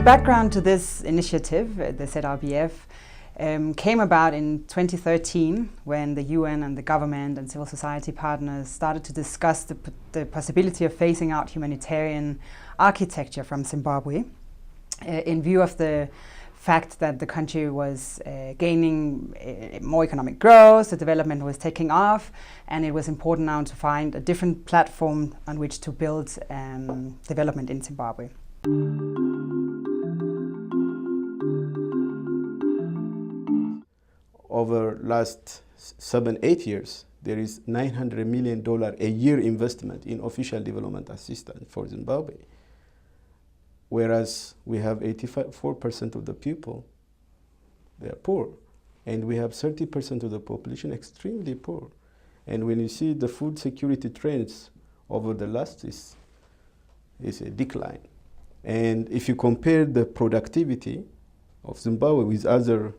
background to this initiative, the ZRBF, came about in 2013 when the UN and the government and civil society partners started to discuss the possibility of phasing out humanitarian architecture from Zimbabwe in view of the fact that the country was gaining more economic growth, the development was taking off, and it was important now to find a different platform on which to build development in Zimbabwe. Over last 7-8 years, there is $900 million a year investment in official development assistance for Zimbabwe. Whereas we have 84% of the people, they are poor. And we have 30% of the population extremely poor. And when you see the food security trends over the last is a decline. And if you compare the productivity of Zimbabwe with other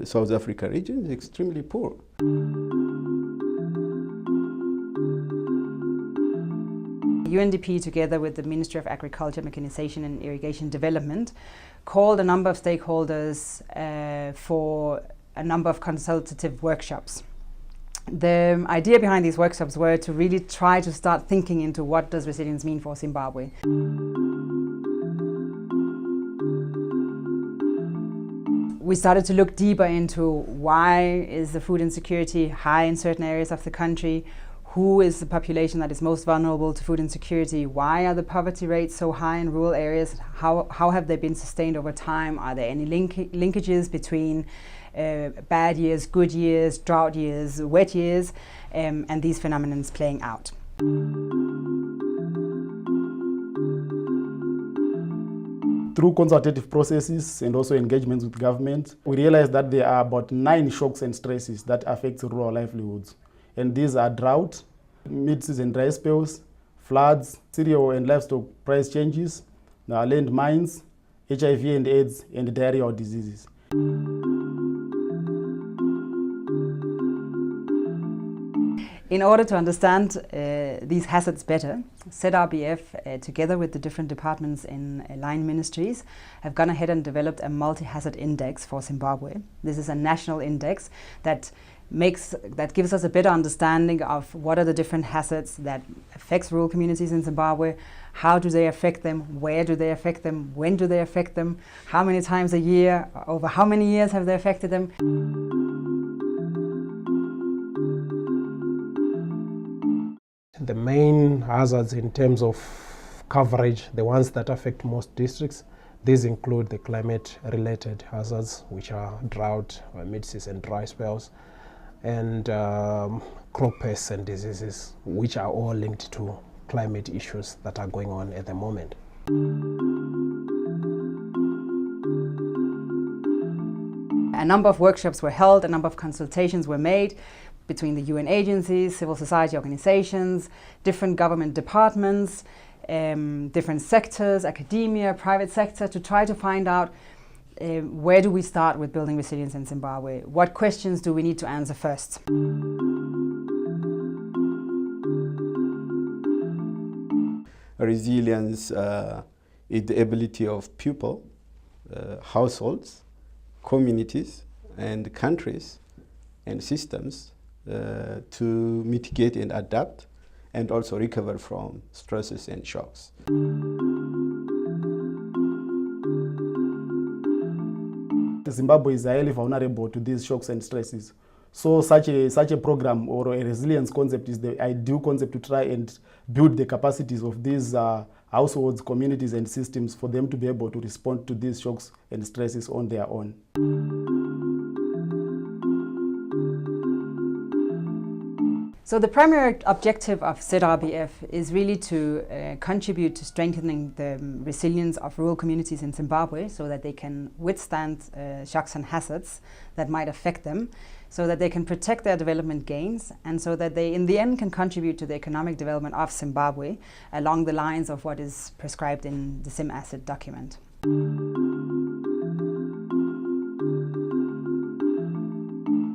South Africa region, is extremely poor. UNDP, together with the Ministry of Agriculture, Mechanization and Irrigation Development, called a number of stakeholders for a number of consultative workshops. The idea behind these workshops were to really try to start thinking into what does resilience mean for Zimbabwe. We started to look deeper into why is the food insecurity high in certain areas of the country, who is the population that is most vulnerable to food insecurity, why are the poverty rates so high in rural areas, how have they been sustained over time, are there any linkages between bad years, good years, drought years, wet years, and these phenomena playing out. Through consultative processes and also engagements with government, we realized that there are about 9 shocks and stresses that affect rural livelihoods. And these are drought, mid-season dry spells, floods, cereal and livestock price changes, land mines, HIV and AIDS, and diarrheal diseases. In order to understand these hazards better, ZRBF, together with the different departments in line ministries, have gone ahead and developed a multi-hazard index for Zimbabwe. This is a national index that gives us a better understanding of what are the different hazards that affects rural communities in Zimbabwe, how do they affect them, where do they affect them, when do they affect them, how many times a year, over how many years have they affected them. The main hazards in terms of coverage, the ones that affect most districts, these include the climate-related hazards, which are drought, mid-season dry spells, and crop pests and diseases, which are all linked to climate issues that are going on at the moment. A number of workshops were held, a number of consultations were made between the UN agencies, civil society organizations, different government departments, different sectors, academia, private sector, to try to find out where do we start with building resilience in Zimbabwe? What questions do we need to answer first? Resilience is the ability of people, households, communities, and countries and systems to mitigate and adapt and also recover from stresses and shocks. Zimbabwe is highly vulnerable to these shocks and stresses. So such a program or a resilience concept is the ideal concept to try and build the capacities of these households, communities and systems for them to be able to respond to these shocks and stresses on their own. So the primary objective of ZRBF is really to contribute to strengthening the resilience of rural communities in Zimbabwe so that they can withstand shocks and hazards that might affect them, so that they can protect their development gains, and so that they in the end can contribute to the economic development of Zimbabwe along the lines of what is prescribed in the ZimAsset document.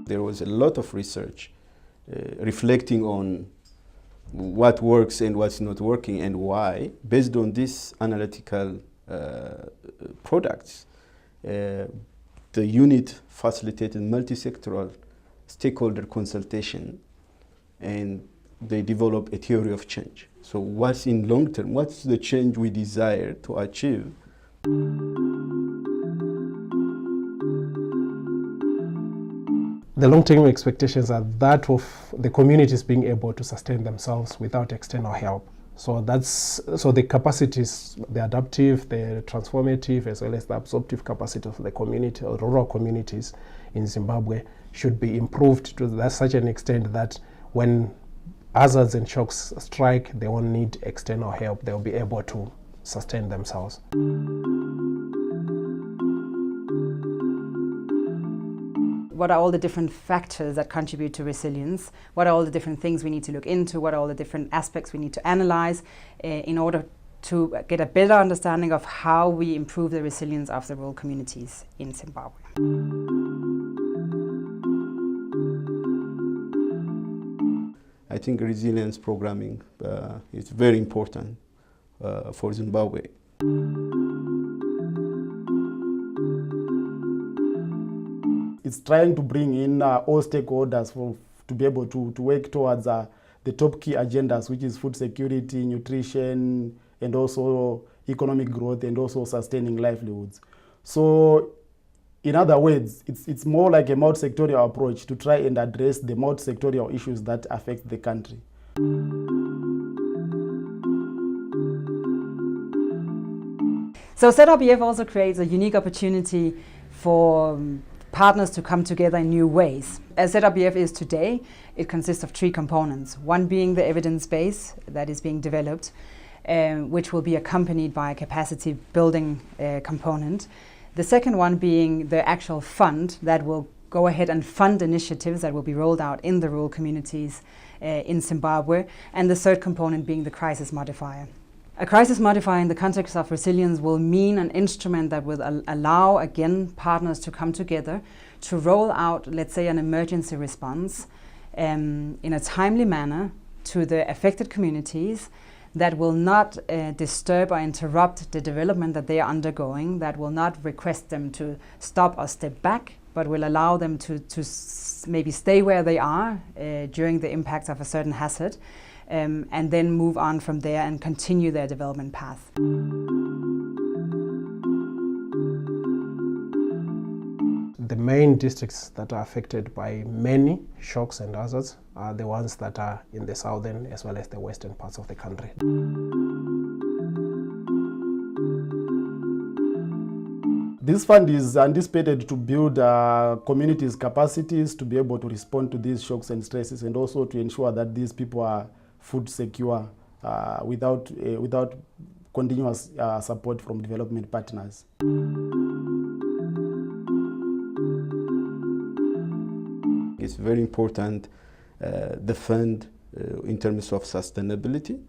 There was a lot of research reflecting on what works and what's not working and why. Based on this analytical products. The unit facilitated multi-sectoral stakeholder consultation, and they develop a theory of change. So what's in long term? What's the change we desire to achieve? The long-term expectations are that of the communities being able to sustain themselves without external help. So the capacities, the adaptive, the transformative, as well as the absorptive capacity of the community or rural communities in Zimbabwe should be improved to such an extent that when hazards and shocks strike, they won't need external help. They'll be able to sustain themselves. What are all the different factors that contribute to resilience? What are all the different things we need to look into? What are all the different aspects we need to analyze in order to get a better understanding of how we improve the resilience of the rural communities in Zimbabwe? I think resilience programming is very important for Zimbabwe. It's trying to bring in all stakeholders to be able to work towards the top key agendas, which is food security, nutrition, and also economic growth, and also sustaining livelihoods. So in other words, it's more like a multi-sectorial approach to try and address the multi-sectorial issues that affect the country. So ZRBF also creates a unique opportunity for partners to come together in new ways. As ZRBF is today, it consists of 3 components. One being the evidence base that is being developed, which will be accompanied by a capacity building component. The second one being the actual fund that will go ahead and fund initiatives that will be rolled out in the rural communities in Zimbabwe. And the third component being the crisis modifier. A crisis modifier in the context of resilience will mean an instrument that will allow, again, partners to come together to roll out, let's say, an emergency response in a timely manner to the affected communities that will not disturb or interrupt the development that they are undergoing, that will not request them to stop or step back, but will allow them to maybe stay where they are during the impact of a certain hazard, and then move on from there and continue their development path. The main districts that are affected by many shocks and hazards are the ones that are in the southern as well as the western parts of the country. This fund is anticipated to build communities' capacities to be able to respond to these shocks and stresses, and also to ensure that these people are food secure without continuous support from development partners. It's very important, the fund in terms of sustainability,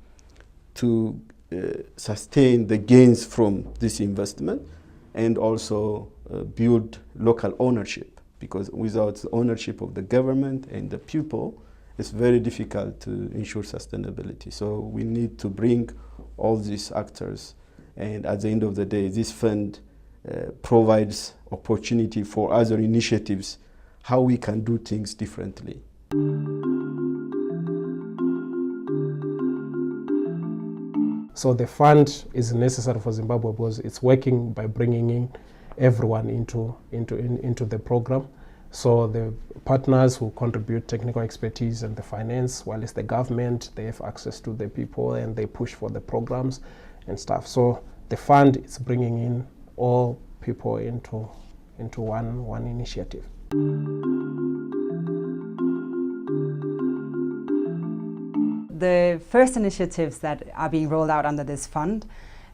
to sustain the gains from this investment, and also build local ownership, because without the ownership of the government and the people, it's very difficult to ensure sustainability. So we need to bring all these actors, and at the end of the day, this fund provides opportunity for other initiatives, how we can do things differently. So the fund is necessary for Zimbabwe because it's working by bringing in everyone into the program. So the partners who contribute technical expertise and the finance, while as the government, they have access to the people and they push for the programs and stuff. So the fund is bringing in all people into one initiative. The first initiatives that are being rolled out under this fund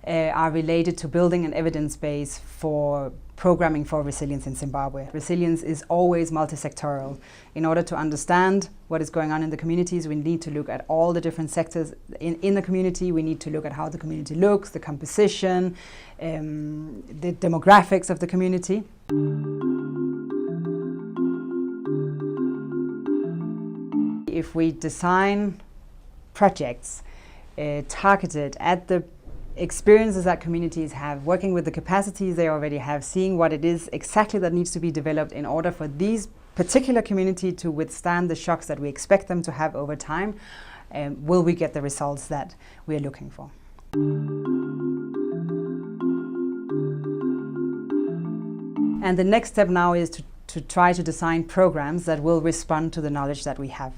are related to building an evidence base for programming for resilience in Zimbabwe. Resilience is always multi-sectoral. In order to understand what is going on in the communities, we need to look at all the different sectors in the community. We need to look at how the community looks, the composition, the demographics of the community. If we design projects targeted at the experiences that communities have, working with the capacities they already have, seeing what it is exactly that needs to be developed in order for these particular community to withstand the shocks that we expect them to have over time, will we get the results that we are looking for. And the next step now is to try to design programs that will respond to the knowledge that we have.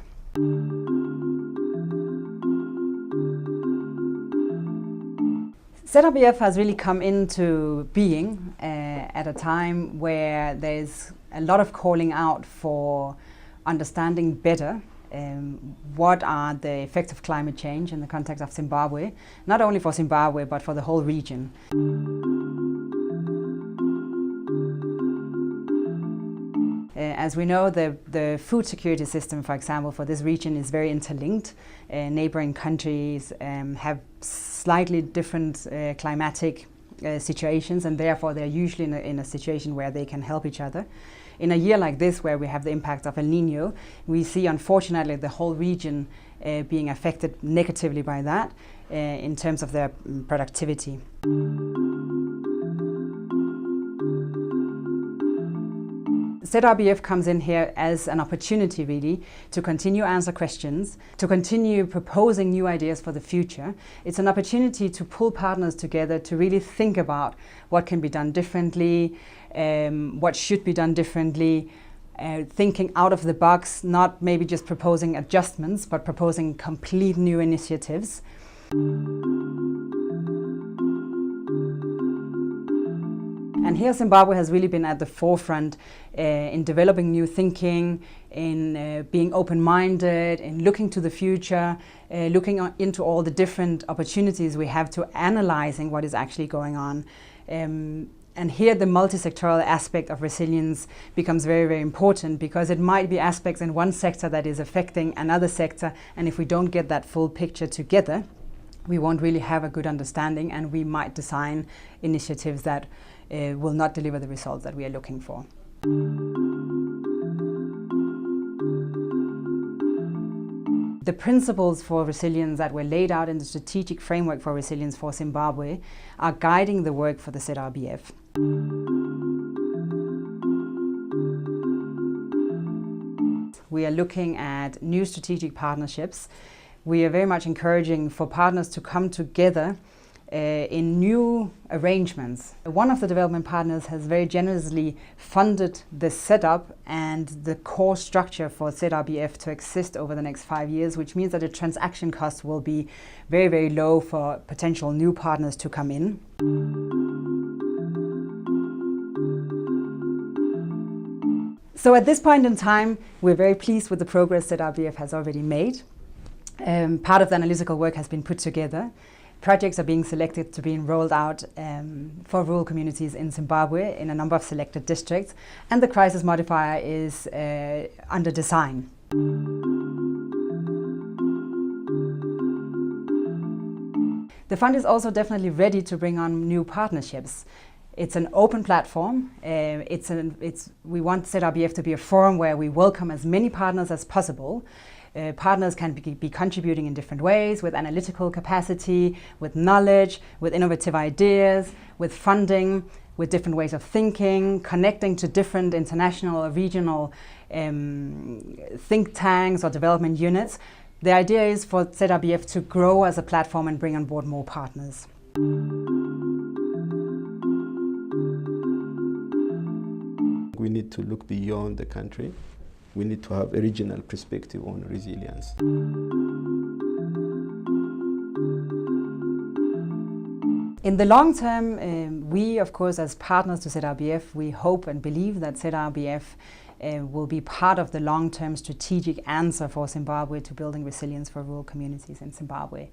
ZRBF has really come into being at a time where there's a lot of calling out for understanding better what are the effects of climate change in the context of Zimbabwe, not only for Zimbabwe but for the whole region. As we know, the food security system, for example, for this region is very interlinked. Neighboring countries have slightly different climatic situations, and therefore they're usually in a situation where they can help each other. In a year like this, where we have the impact of El Niño, we see unfortunately the whole region being affected negatively by that in terms of their productivity. ZRBF comes in here as an opportunity really to continue answer questions, to continue proposing new ideas for the future. It's an opportunity to pull partners together to really think about what can be done differently, what should be done differently, thinking out of the box, not maybe just proposing adjustments, but proposing complete new initiatives. And here Zimbabwe has really been at the forefront in developing new thinking, in being open-minded, in looking to the future, looking into all the different opportunities we have to analyzing what is actually going on. And here the multi-sectoral aspect of resilience becomes very, very important, because it might be aspects in one sector that is affecting another sector, and if we don't get that full picture together, we won't really have a good understanding, and we might design initiatives that will not deliver the results that we are looking for. The principles for resilience that were laid out in the strategic framework for resilience for Zimbabwe are guiding the work for the ZRBF. We are looking at new strategic partnerships. We are very much encouraging for partners to come together in new arrangements. One of the development partners has very generously funded the setup and the core structure for ZRBF to exist over the next 5 years, which means that the transaction cost will be very, very low for potential new partners to come in. So at this point in time, we're very pleased with the progress that ZRBF has already made. Part of the analytical work has been put together. Projects are being selected to be rolled out for rural communities in Zimbabwe in a number of selected districts, and the crisis modifier is under design. The fund is also definitely ready to bring on new partnerships. It's an open platform. We want ZRBF to be a forum where we welcome as many partners as possible. Partners can be contributing in different ways, with analytical capacity, with knowledge, with innovative ideas, with funding, with different ways of thinking, connecting to different international or regional think tanks or development units. The idea is for ZRBF to grow as a platform and bring on board more partners. We need to look beyond the country. We need to have a regional perspective on resilience. In the long term, we, of course, as partners to ZRBF, we hope and believe that ZRBF will be part of the long-term strategic answer for Zimbabwe to building resilience for rural communities in Zimbabwe.